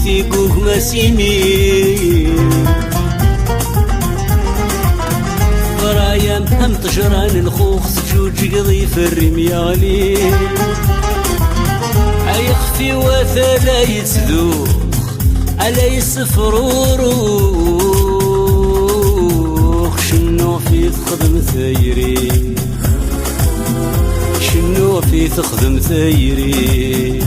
يثيقوك مسيمي غرايا هم طجران الخوخ سجوج قضي في الرمي غلي يخفي وثلا يتذوق على يسفروروخ شنو في تخدم ثيري شنو في تخدم ثيري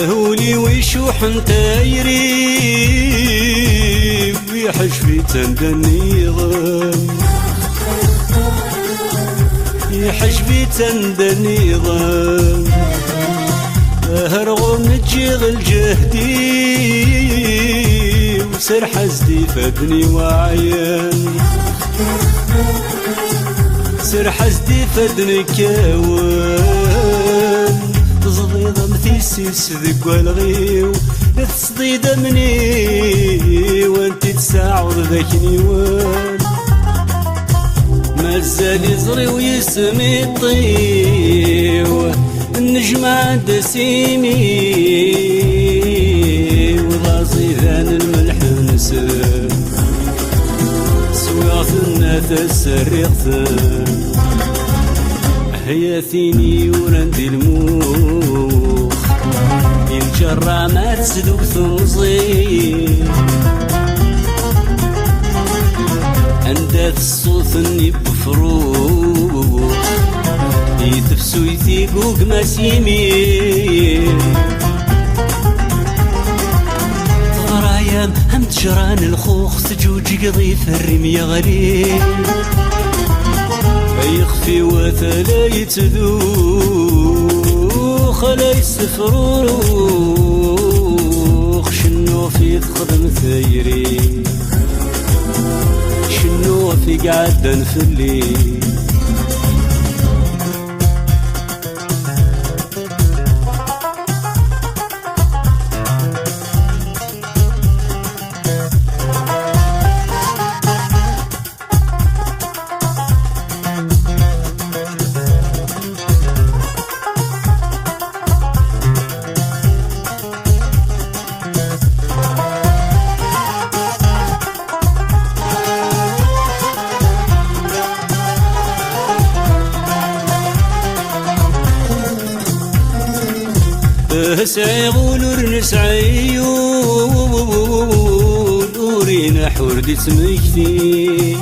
هولي ويشوح تايري ويحش في تندنيضان يحش في تندنيضان هرغم نجيغ الجهدي وسر حزدي فدني وعيان سر حزدي فدني كاوان تصديد مثيسيس ذك والغيو تصديد مني وانت تساعد ذاك نيوان مازال يزري ويسمي الطيو النجم عند سيمي وضاصيذان الملح نسر سواغ الناس السريغتن هيا ثيني ورندي الموخ الجرة ما تسدوك ثمزي عندها الصوت اني بفروخ يتفسو يثيقوك مسيمي غرايا هم تجران الخوخ سجوج قضي في الرمية غليل يخفي وثلا يتذوخ لا يسفروخ شنو في تخدم ثيري شنو في قعدن في الليل سعيغول ورنسعيول ورينا حورد تمكثي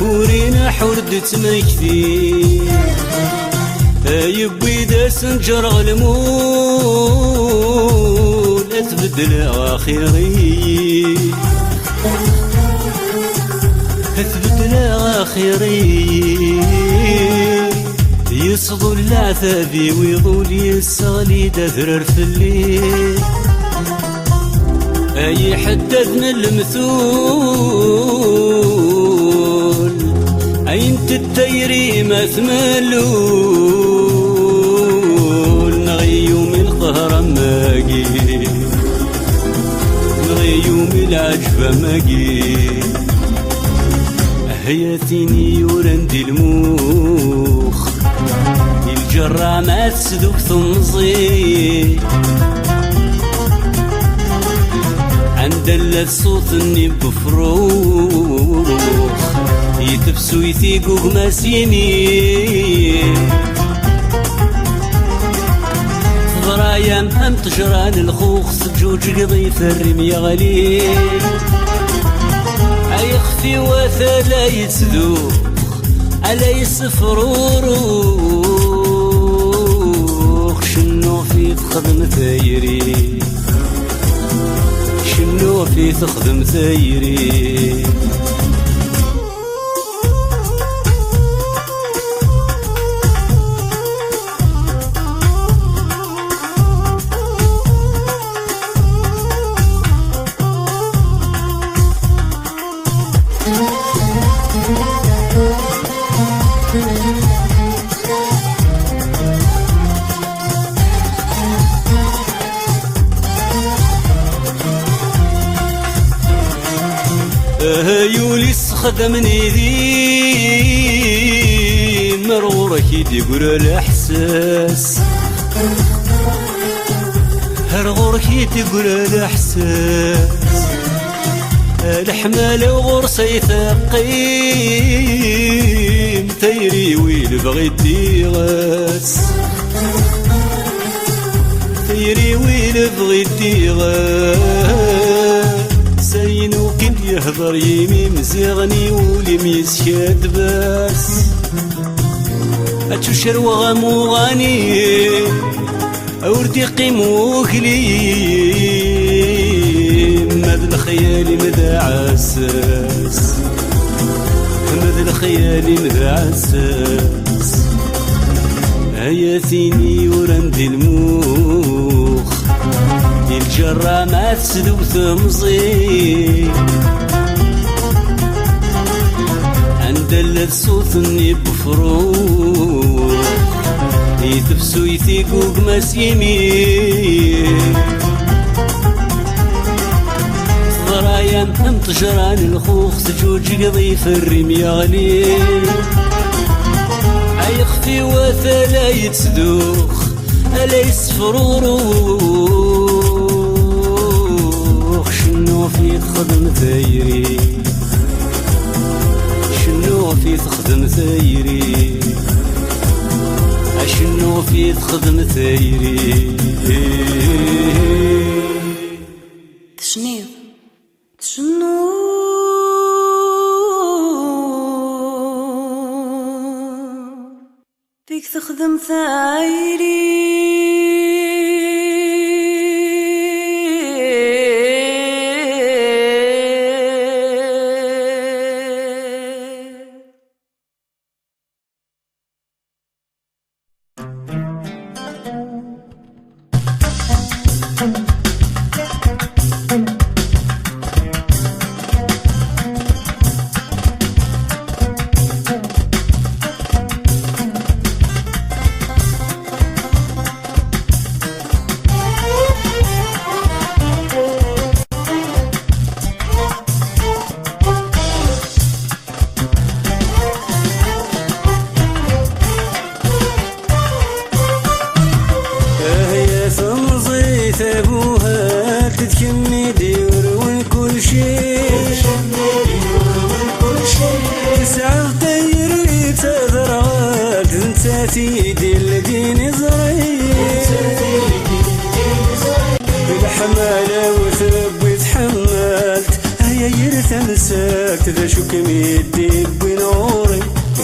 ورينا حورد تمكثي يبوي دا سنجر غلمول اتبدل اخيري اتبدل اخيري يصدو العذابي ويضول يسغلي دثرر في الليل اي حدثن المثول عين تديري ما ثملول نغيوم القهر ماقي نغيوم العجبة ماقي هياتيني ورندي الموخ الجرة ما تسدوك ثمزي عند الصوت اني بفروخ يتفسو يثيقوك مسيمي غرايا هم تجران الخوخ سجوج قضي في الرمية غليل يخفي وثلا يتذوق على يسفروروخ شنو في تخدم ثيري شنو في تخدم ثيري خدمني ذي مرورك يقول الإحساس هرغورك تقول الإحساس الحمال وغرسي ثقيم تيري ويل بغيتي غاس تيري ويل بغيتي غاس ساينو كل يهضر يمي مزيغني ولي ميسكاد باس أتشر وغمو غني أوردي قيمو كليم ماذا الخيال ماذا عساس ماذا الخيال ماذا عساس هيا ثيني ورندي الموخ الجرة ما تسدو ثمزي عندلت صوتني بفروخ يتفسو يثيقوك مسيمين ضرايا هم تجران الخوخ سجوج قضي في الريم يغلي عيخفي وثلا يتسدوخ ألا يسفروروخ شنو في تخدم ثايري شنو في تخدم ثايري شنو في تخدم ثايري تشنيض شنو فيك تخدم ثايري ابوها تتكمي ديور وكل شيء تسعى طيري تذرات انت تيدي الدين زريت بالحمالة وثب تحملت هيا يرثمسك ذا شو كميدي بنوري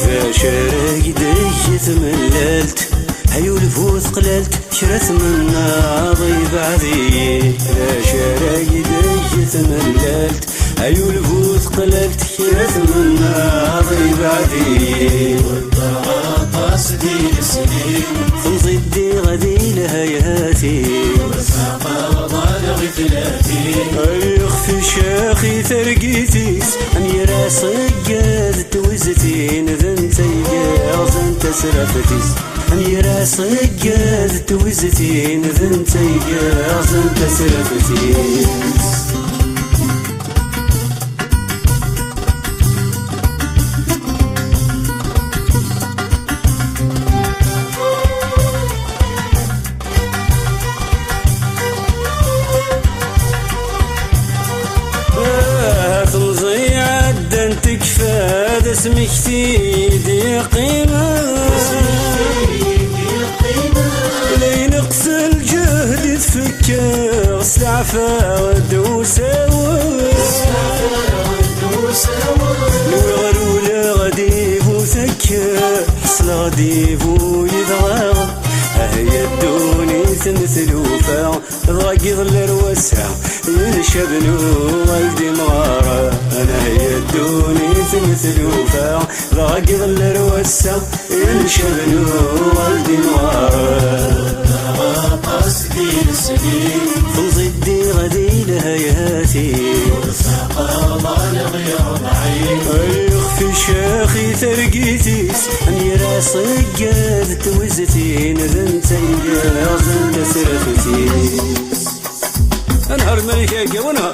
ذا شارك ديت مللت هيو الفوت قللت شرت منا ضيب عذي لا شارك ديت مللت هيو الفوت قللت شرت منا ضيب عذي والطاقاس دي السنين خمصدي غدي لهياتي والساقا وضال غفلاتي يخفي شاخي ثرقيتيس أني راسك قاد توزتين ذنتي قاز انت سرفتيس أني راسك قاد توزتين ذنتي قاز انت سرفتيس تكفى اسمك تيدي قيمة لين نقص الجهد تفكر استعفى ودوساوى الوغلولة غديب وثكر حصل غديب ويضغط هيا الدوني تمثل وفا ضاقي ظل الوسع ينشبنو والدي مغارة أنا هيا الدوني تمثل وفا ضاقي ظل الوسع ينشبنو والدي مغارة قصدي السنين فنصدي غدي لهياتي والساقا ضال غير ضعيف يخفي شاخي ثرقيتيس أني راسك قاد توزتين ذنتي قاز انت سرفتيس انهار الملكة ونهار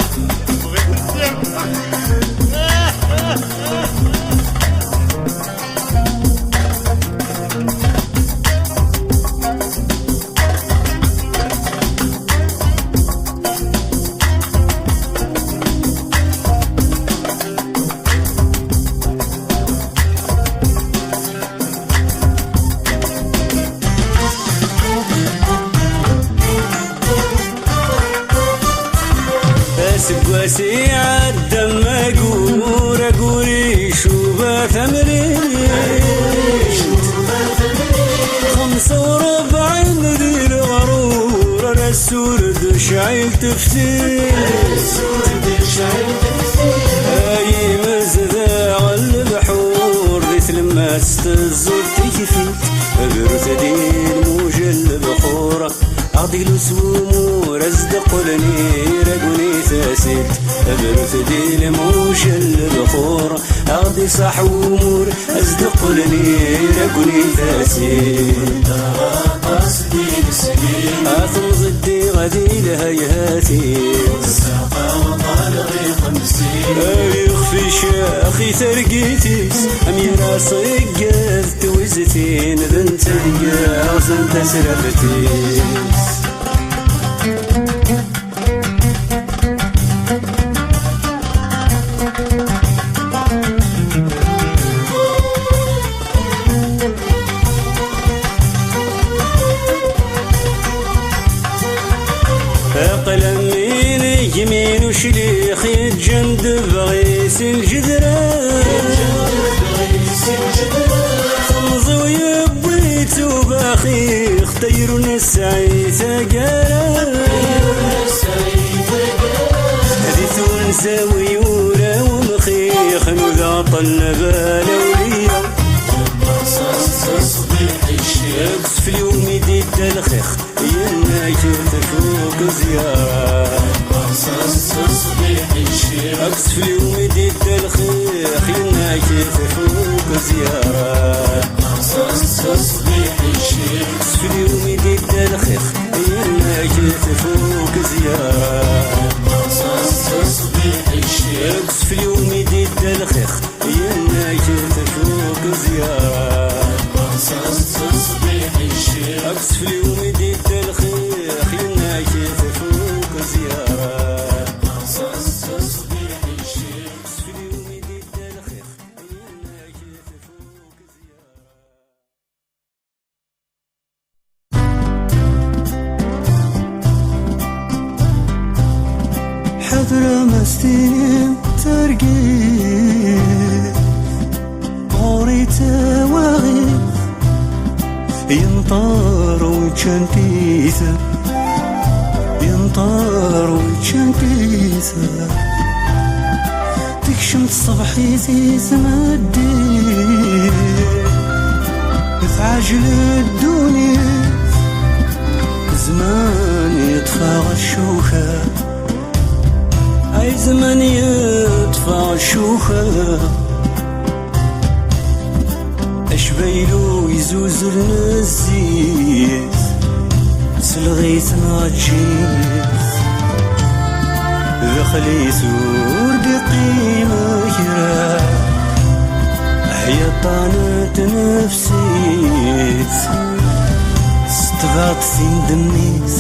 سقواسي عالدم أقوري شوبة ثمرين 45 ذي الغرور أنا السورد شعيل تفتيل أي مزذاع البحور ذي تلمست الزور تكفيت برثدي الموج البخورة أعطي له سومور أصدق لني رقوني تاسيت برثدي الموج البخورة أعطي صح ومور أصدق لني رقوني تاسيت قصدي السنين أثم ضدي غدي لهيهاتي الساقة وطالغي 50 يخفي شاخي ترقيتيس أميرا صقت وزتين بنت القاص انت سرفتيس قلمين يمين وشليخ يتجندب غيس الجذران خمز ويبيت وباخيخ طير نسعي ثقال هذي تونسة ويورا ومخيخ نذا طلب لوليا اقص في اليوم يديد الخيخ يناك تفوق زيارة اقص في اليوم يديد الخيخ يناك تفوق زيارة اقص في اليوم يديد الخيخ يناك تفوق زيارة اقص في اليوم يديد الخيخ يناك تفوق زيارة أقص في اليوم يديد الخيخ يناك تفوق زيارة أقص في اليوم يديد الخيخ يناك تفوق زيارة حضر مستين ترقي غوري تواغي ينطار وجنتيثة ينطار وجنتيثة تكشم الصبحيتي تمدي في عجل الدنيا زمان يطفى الشوخة أي زمان يطفى الشوخة أشبيلو يزوز النزيز سلغيت ناجيز ذخلي ثور بقيمة كرا هي طانت نفسيت استغاط ثين دميت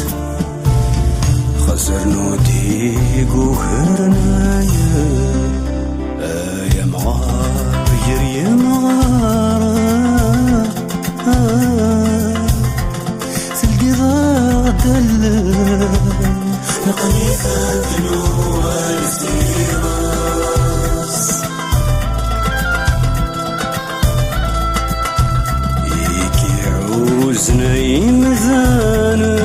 خسر نوديق وهرنايا يا مغار يا مغار تلقي ضغط نقني كذلو الزيراس يكي عوزنا يمزانا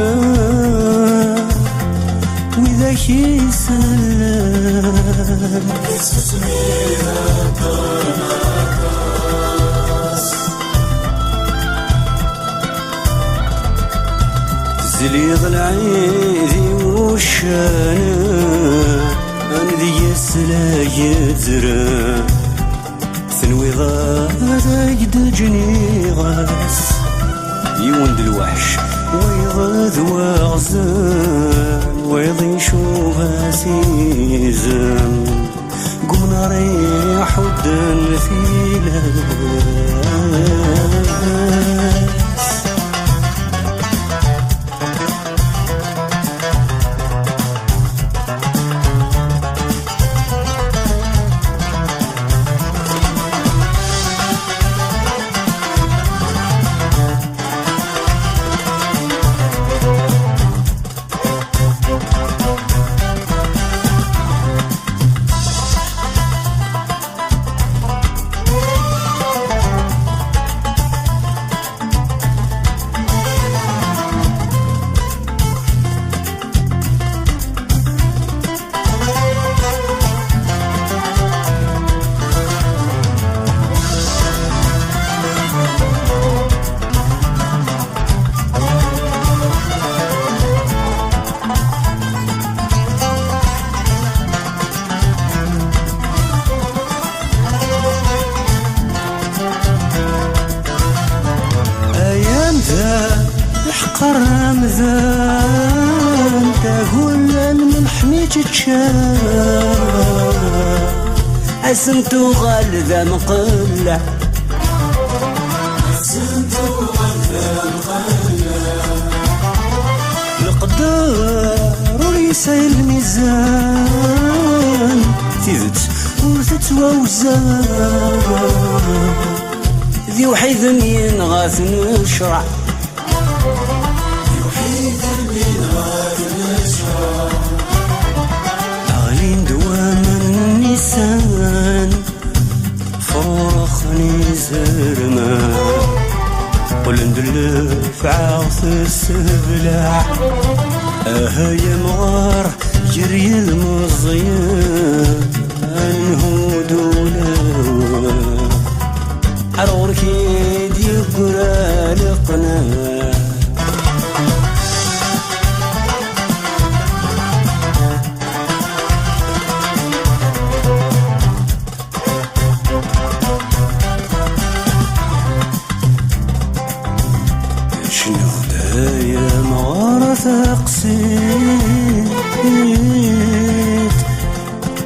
وإذا يسلم اسميها زليغ العيدي والشانا أنا ذي السلا يزرى ثنوي ضاد جني غاس يوند الوحش ويض وغزان ويض يشوف سيزم قمنا ريح ودن في عزمت وغال ذا مقلع القدر وريسي الميزان تيذت وتتوزان ذي وحيد مين غاث نشرع أغلين دوام النسان فرخني زرمان ولندلف عاص السبلع يا مغار جري المزيان هود ولو عرور كيد يقرا لقناه شنو دايا مغارث قسيت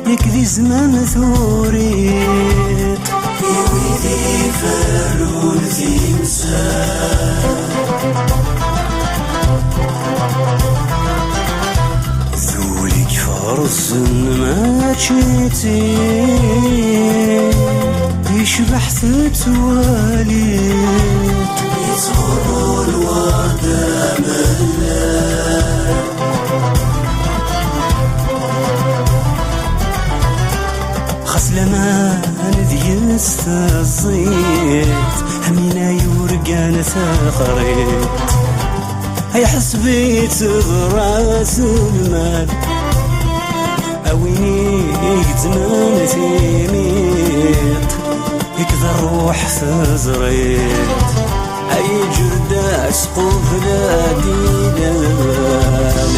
يكذي زمان ثوريت يويدي فارون تمسان ذوليك فرز ما تشيتي يشبح تبتواليت يصغروا الوردة ملان خاص لما ندي الزيت همينا يورقان ثقريت هيا حسبيت براس المال أويني يتمنى تيميت يكذا الروح تزريت أي جردة أسقف لا دينان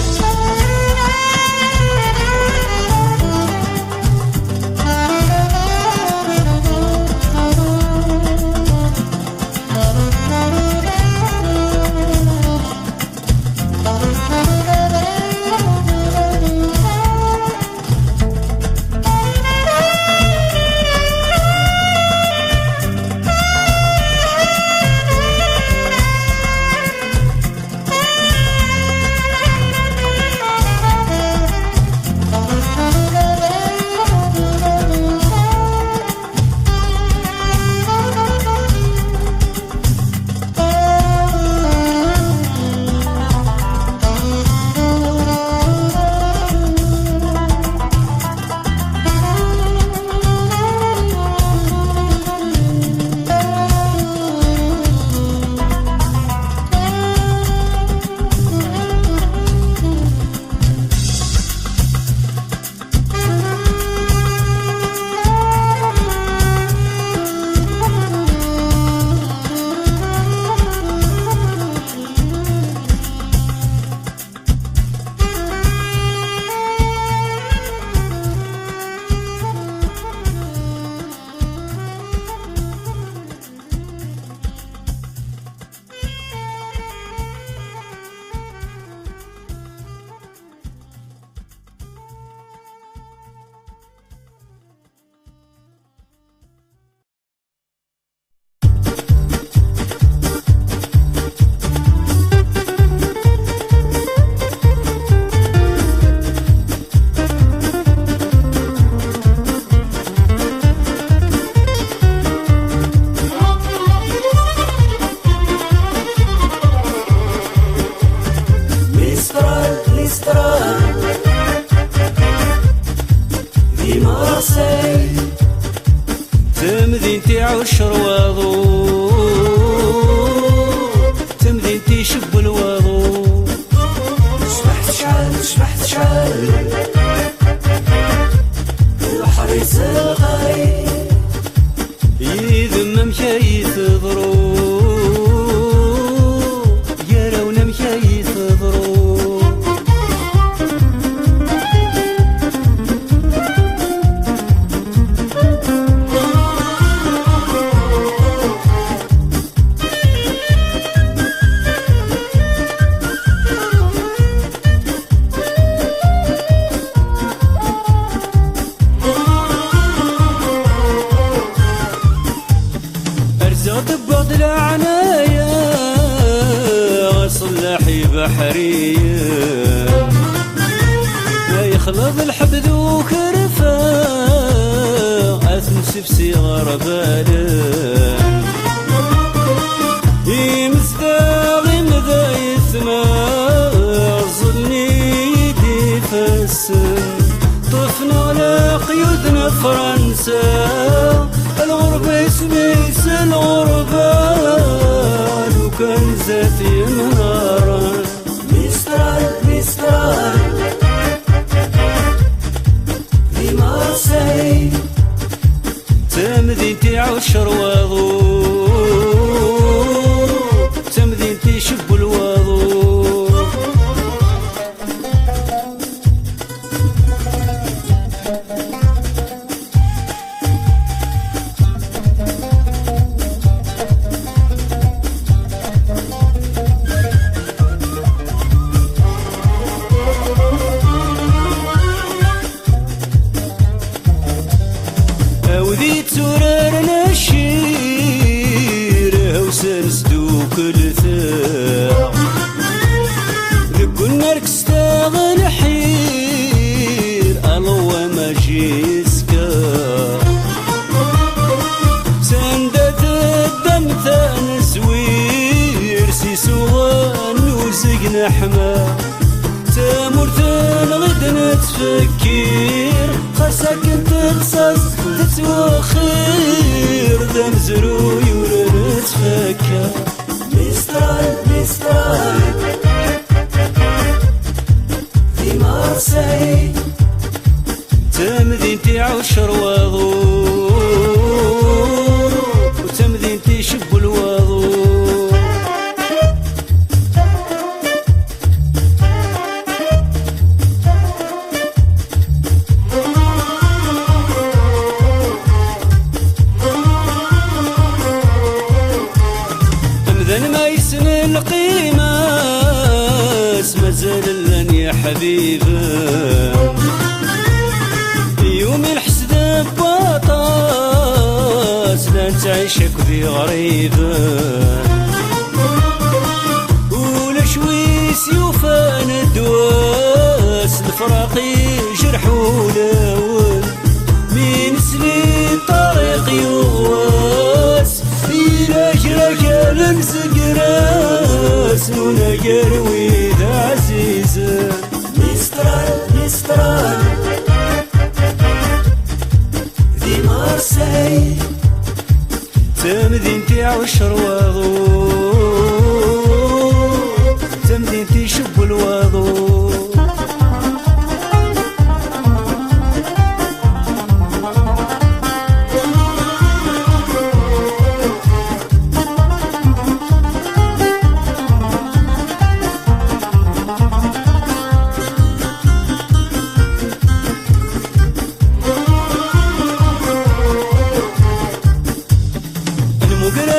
تمدينتي عشر وضو تمدينتي شب الوضو شبحت شعل البحر يسقي يذم مشاي تضرو يراونا مشاي تضرو وكرفا أثنسف صغار بالان يمزداغ مذا يثمى ظلني دي فسن طفنا على قيودنا فرنسا الغربة سميس الغربة لو كان ذاتي منارا مسترال مسترال في مارسي تمدينتي عشر واضو تمدينتي شب الواضو وذي توررنا الشير وسنسدو كل ثاع ذق النار كستاغل حير الله ما جيسكا سندت الدم ثان سوير سيسوان وزقنا حما تامرتن غدنا تفكير خاصك تقصص تتوخير دم زرو يورن تفكر مسترال مسترال في مارسي تمدينتي عشر واضو وتمدينتي شب الواضو ما يسن القيمة مازال لن يا حبيبي يوم الحسد بطاس لن تعيشك ذي غريبة ولا شوي سيوفان الدواس الفراقي جرح ولاول مين سنين طريق يغواس إلا جراك لمسك راس ونقر وإذا عزيزة مسترال مسترال في مارسي تمدينتي عشر واضو تمدينتي شب الواضو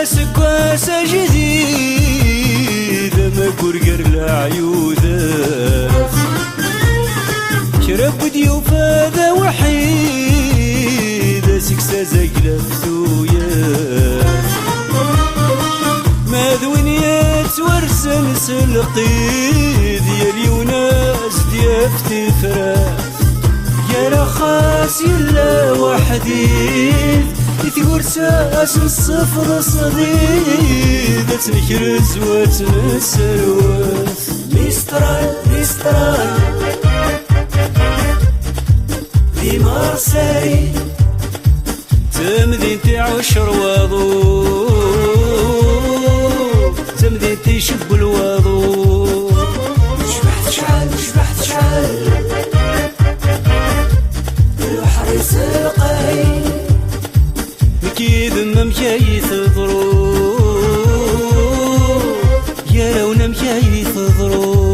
سكواسة جديدة ما كرقر لعيوذات شرب ضيوف هذا وحيدة سكسة زقلة فتويات ما ذوينيات ورسن سلقيد يا اليوناس ديافتي فراس يا رخاص يلا وحديد يثور ساس الصفر صديد تنكرز وتنسروث مسترال مسترال في مارسي تمدينتي عشر واضو تمدينتي شب الواضو شبحت شعل شبحت شعل الحريص القاي كيد ممشي تضرو يا لو نمشي تضرو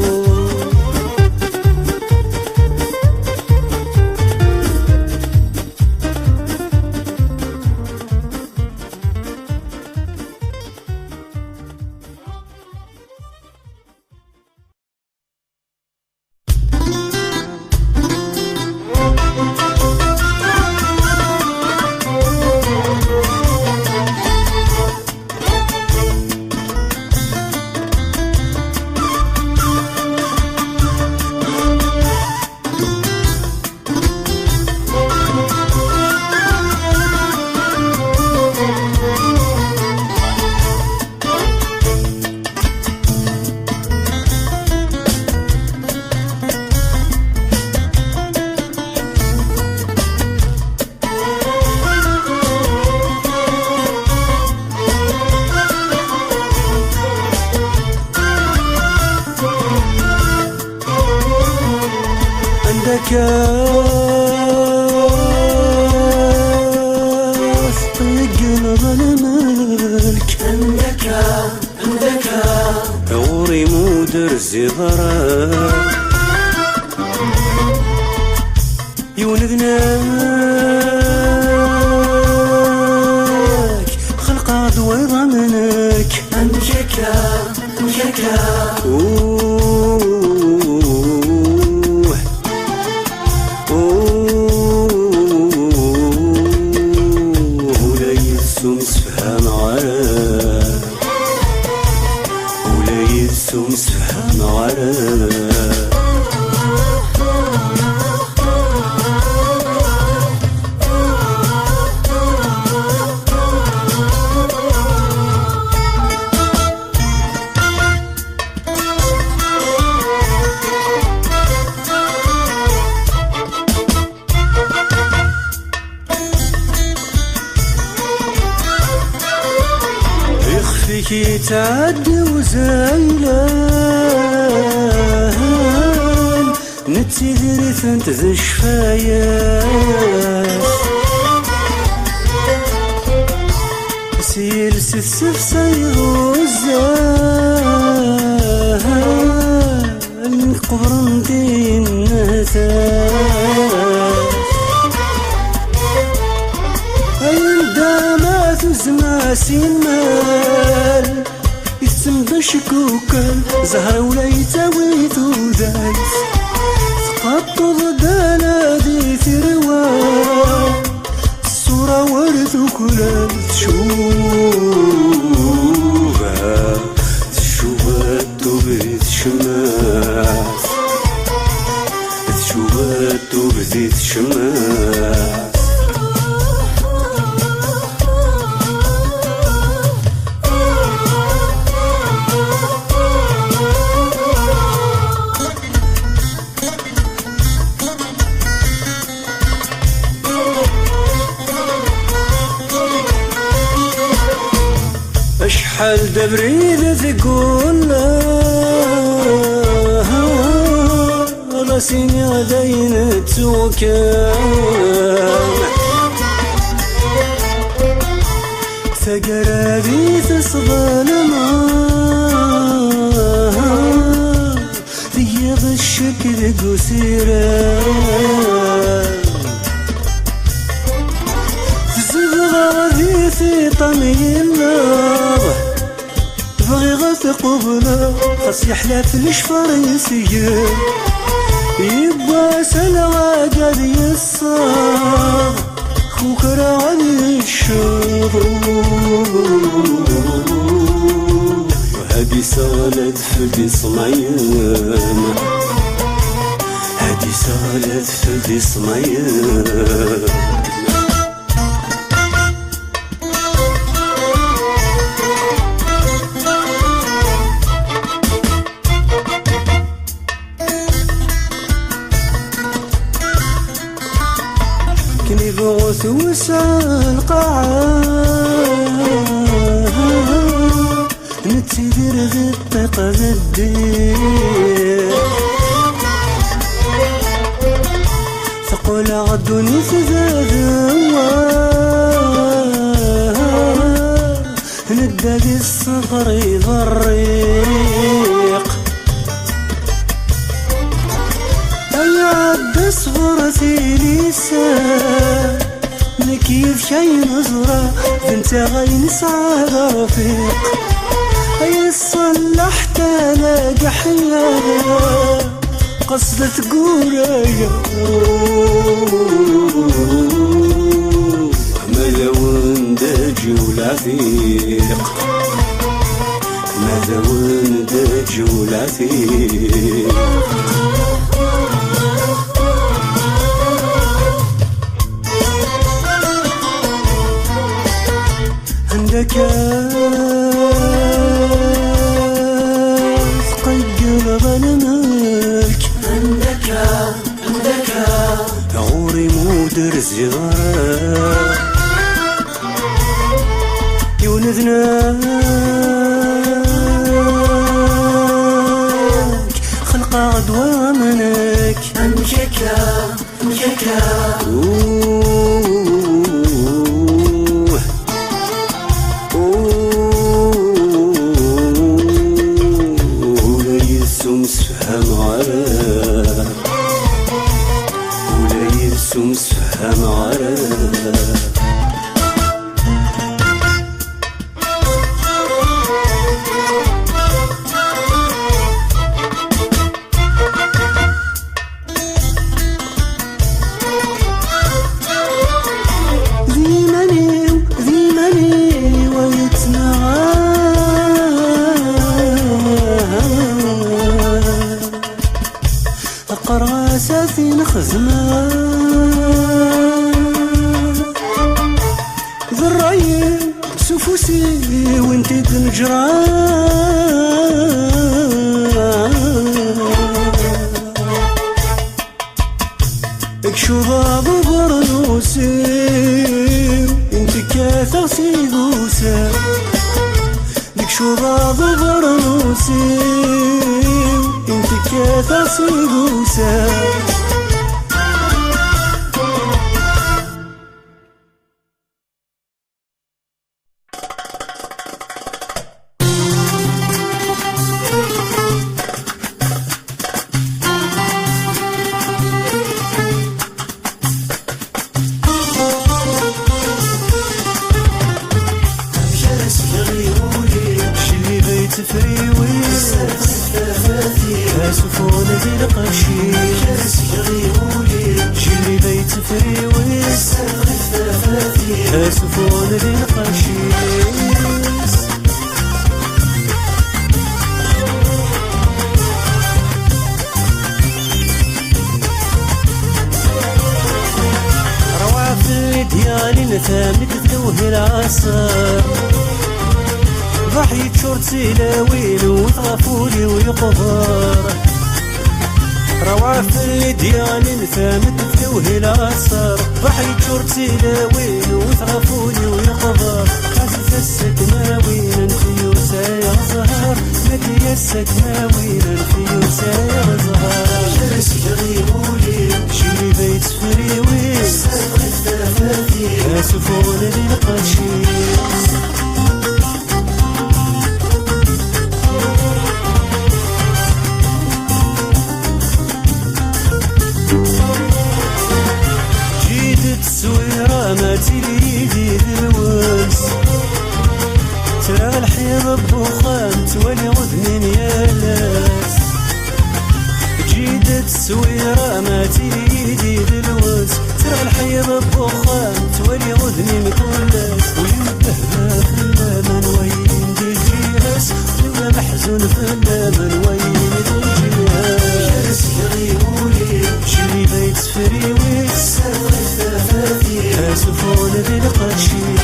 مودرزي ضرا يولدناك خلق ضوي ضمنك أمجكا أمجكا ولا يسوم سفهام عرا ولا يسوم سفهام عرا فيك يتعدي وزايلان نتي ذريت انت ذا الشفايات سيلس السفسير والزان قبر دين نهتات عندما تزماسي المال يسم بشكوكا زهر ولا يتاوي ذودايس تقطض دالا ثروة الصورة ورد كلها تشوفها تبدي تشماس تشوفها تبدي تشماس اشحال دبريد تقول راسيني غداين توكان ثقرابي تصغى ذيض الشكل قسيران تزغى في طمي النار بغي غثق بلا خاص يحلى في الشفريسية يبقى سلغى قد يصار خوك راعي الشروق وهدي سالت في صميم هدي سالت في صميم كني بغوث وسع القاعة نتسيدر ذي الطيقة ذي الدير ثقول عدوني في ذا ندى الصغر يضريق عد صغرتي لسان نكيف شي نظرة بنت غين سعاد رفيق هيا صلحت الاقي حياة قصدت قورايا ماذا ونداجي والعفيق ماذا ونداجي والعفيق عندك ثقيل ظلمك عندك عوري مودرزي ضرا يولدناك خلق غدوة منك أمجكا أمجكا ومسفهم عرف قراساتي نخزمة ذراي سفوسي وانتي تنجرى اكشو ضاب برنوسي انتي كاثر سيدوسا اكشو ضاب برنوسي انتي كاثر سيدوسا ياسفون بالقشي جلي بيت فريويس ياسفون بالقشيس روافي ديالي نثامك ذوه العصر ضحية شرطي لاوين وطافولي ويقبر روافي ديالي نثامت ذوه العصر ضحية شرطي لاوين وطافولي ويقبر عزيز السكناوين انتي وسايا زهر مدي السكناوين انتي وسايا زهر جرس يغيبولي جيلي بيت فريويس ياسفون بالقشيس السويرة ما تريدي ذلوس ترى الحيض بخام تولي غذنين يا لاس جيدة السويرة ما تريدي ذلوس ترى الحيض بخام تولي غذنين كلاس وينبهها في اللمن وين دجيهاس ولا محزون في اللمن وين دجيهاس جالس يغيبولي جري بيت فريويس ياسفون بالقشيس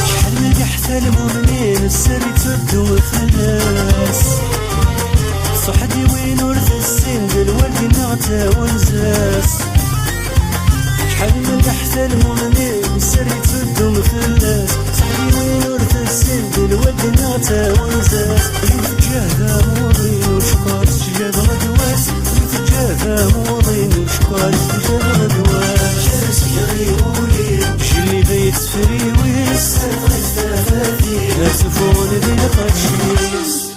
شحال من يحتى المؤمنين السر تبدو فلاس صحدي وين ورث السن بالورد نعتى ونزاس شحال من يحتى المؤمنين السر تبدو فلاس صحدي وين ورث السن بالورد نعتى ونزاس يتجاهى موضين وشكار سجاد غدواس يتجاهى موضين وشكار سجاد غدواس جالس يغيبولي جلي بيت فريويس ياسفون بالقشيس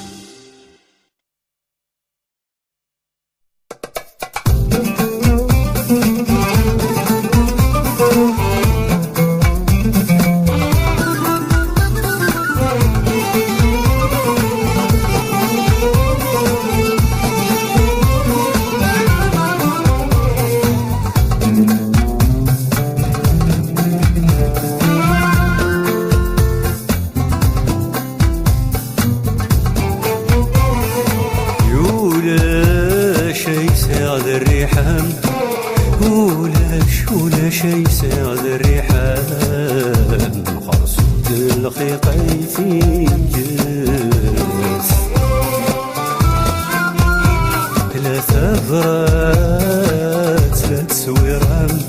ولا شي ساعد الريحان خرصت الخيقي في جس ثلاثة فرات لا تسويران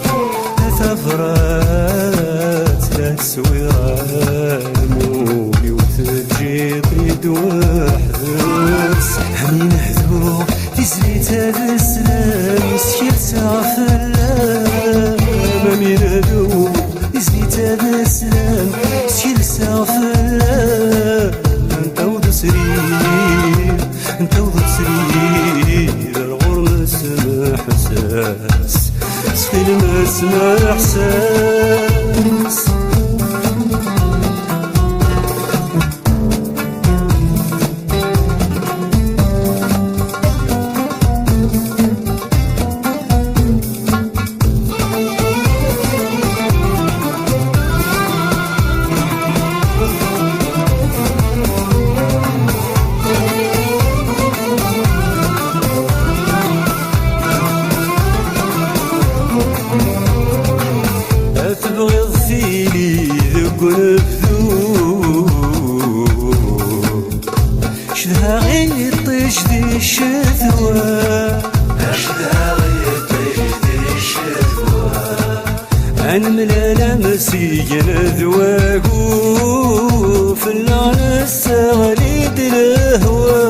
ثلاثة فرات لا تسويران مولي وتجيب يد وحدس همين هذو تزيت هذا السلام سكير تعفلام مامين هذو تزيت هذا السلام سكير تعفلام فلا انت وضسري انت وضسري الغرمة سمح احساس سخيل ما سمح احساس تبغي تثيلي ذوق نفذوب شدها غير طيش ذي الشثوى شدها غير طيش ذي الشثوى عن ملالا مسيجن ذواقو في النار السغليد الهوى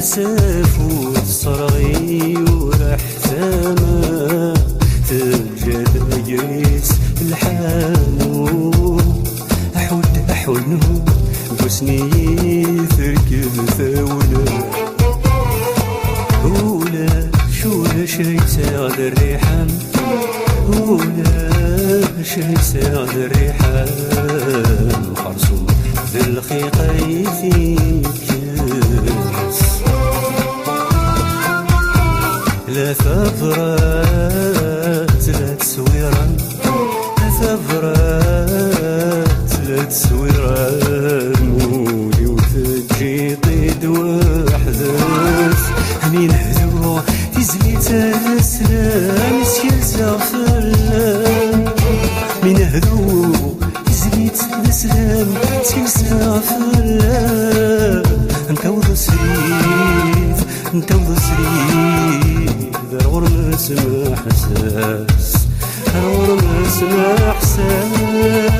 سافوت صرغي ورحتما تجد جريس الحانو أحونو قسني تركب ثولا ولا شولا شي ساعد الريحان ولا شي ساعد الريحان خرصو ذي الخيقي فيك لا ثغرات لا تسويران لا ثغرات لا تسويران مولي وتجي طيد وحدث مين هدو تزلي تسلام سيال زغفلان مين هدو تزلي تسلام سيال زغفلان انت وضسريت انت وضسريت الغرمة سمح احساس الغرمة سمح احساس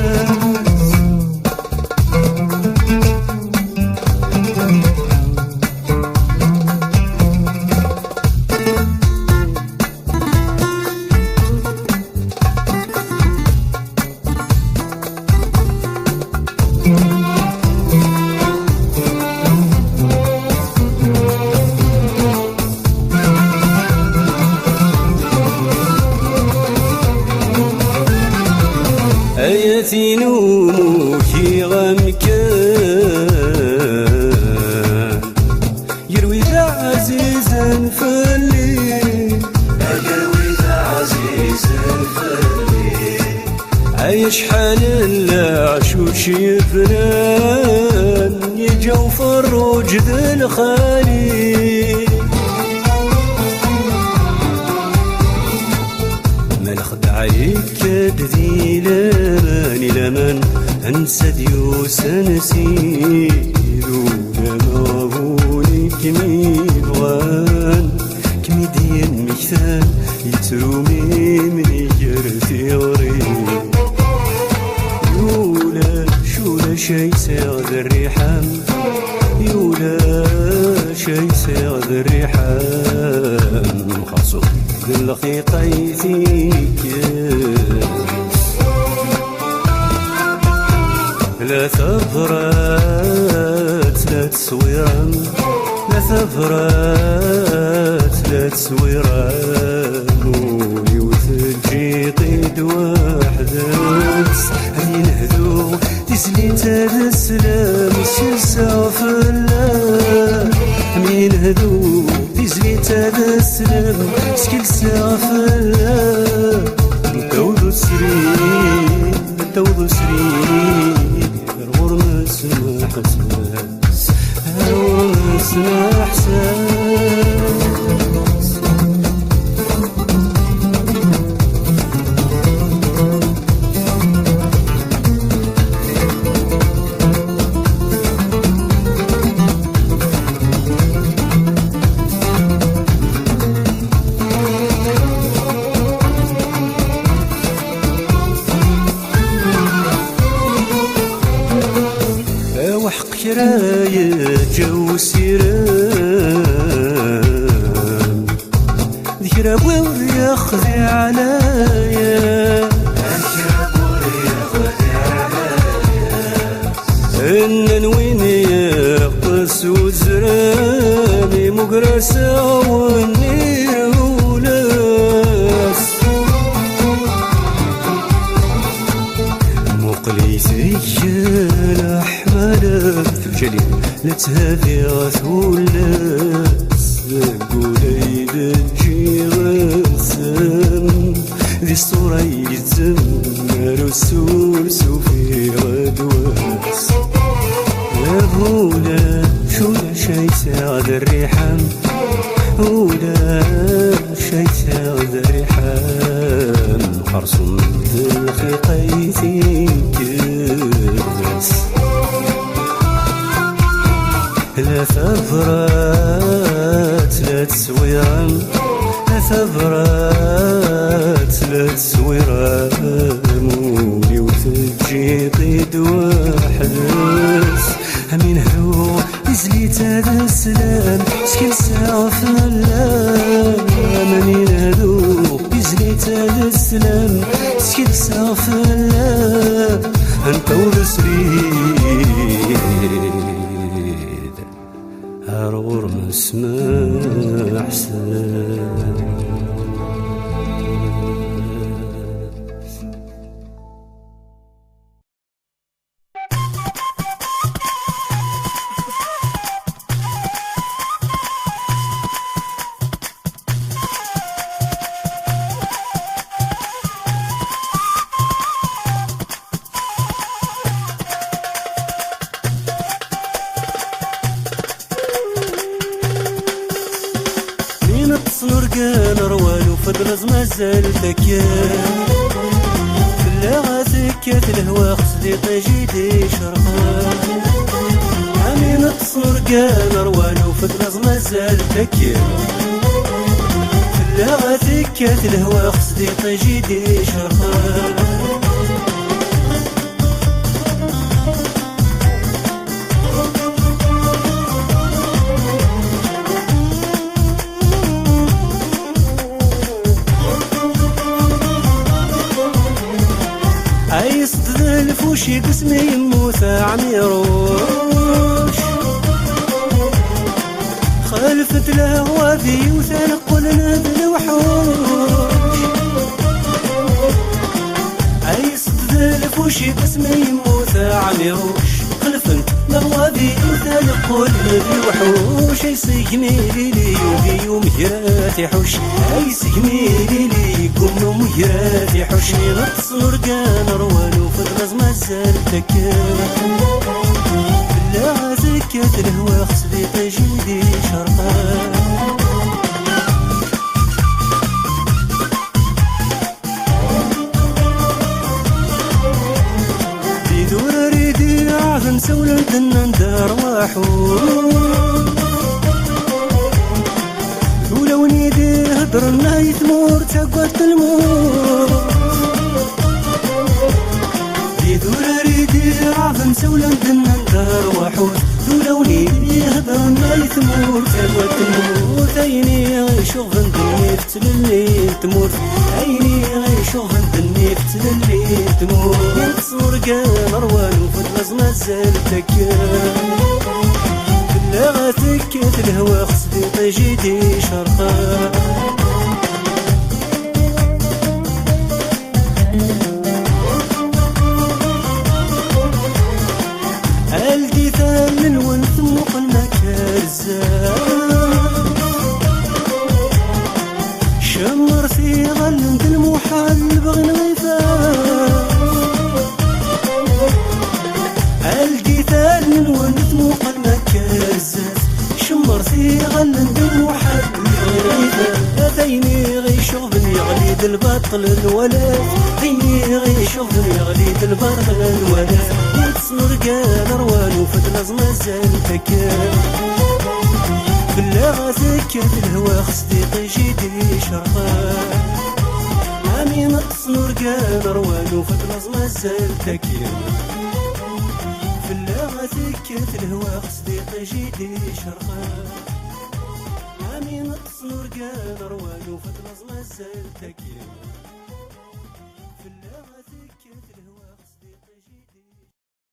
آياتي نوموكي غمكان يروي ذا عزيزا فلي يروي ذا عزيزا فلي عايش حال العشوش يفنان يجوف الروج ذا الخالي عيك ذي لماني لمن أنسى ديوس نسيد ولما بوني كمي بغان كمي دين مكثان يترومي من يجرتي غريب يولا شولا شي ساغذ الريحان يولا شي ساغذ الريحان خاصو بالخيقي فيك لا ثغرات لا تسويران لا ثغرات لا تسويران مولي وثلجي طيد وحدث هذي نهدو تسليت هذا السلام السلسة فلا مين هدو تسليت هذا السلام سكلسة فلا انت وضسري انت وضسري الغرمة سمح احساس الغرمة سمح احساس غادي عليا إن ويني يقص وزراني مقرسة والنير ولاس مقليتي الأحمال فجلي لتهافي غثولاس قولي تجي غسم ذي الصورة يتزمر السوس وفي غدواس هولا شولا شي ساعد الريحان هولا شي ساعد الريحان خرصم الخيقيتي كبس لا ثبرات لا تسويران لا ثبرات لا تسويران مولي وتجي قيد وحدث أمين هو إزليت هذا السلام سكن ساعة فلان أمين هو إزليت هذا السلام سكن ساعة فلان أنت ورسريد هرور مسمع حسان نرقان روالو فدرز مازال ذكيان فلا ذكات الهوا خصدي طيجيدي شرقان عمين نرقان روالو فدرز مازال ذكيان فلا ذكات الهوا خصدي طيجيدي شرقان وشي قسمي يموت عميروش خلفت الهوى في وثنقلنا بالوحوش أي صد ذلف وشي قسمي يموت عميروش خلفت الهوى في وثنقلنا بالوحوش أي سجني لي وفي يوم هيراتي حوش أي سجني لي قوم مهيراتي حوشني نقص مرقان روانو فدرز مازال تكان بلا زكاة الهوا خصدي طيجيدي شرقان في دور ريدي عظم سولا دنا ندار واحون ولو نيدي هدر الناي ثمور تقوت المور في دور ريدي عظم سولا دنا ندار واحون ولو نيدي هدر الناي ثمور تقوت المور عيني غيشوف ندني فتللي تمور عيني غيشوف ندني فتللي تمور ينتصور قال روان وفدرز مازال تكان لا غاتكت الهوا خصدي طيجيدي شرقان الدي ثمن ونثم وقلنا كرزان شمر في غلند المحل بغن غيفان الدي ثمن ونثم وقلنا كرزان شمر في غلند المحل ثيني غيشوف يغليد البطل الولاد ثيني غيشوف يغليد البطل الولاد يتصنر قال روان وفدرز مازال تكان بلا غازكات الهوا خصدي طيجيدي شرقان عمي نتصنر قال روان وفدرز مازال تكان بلا غازكات الهوا خصدي طيجيدي شرقان راني نقص نور كان روان وفتلص مازال تاكل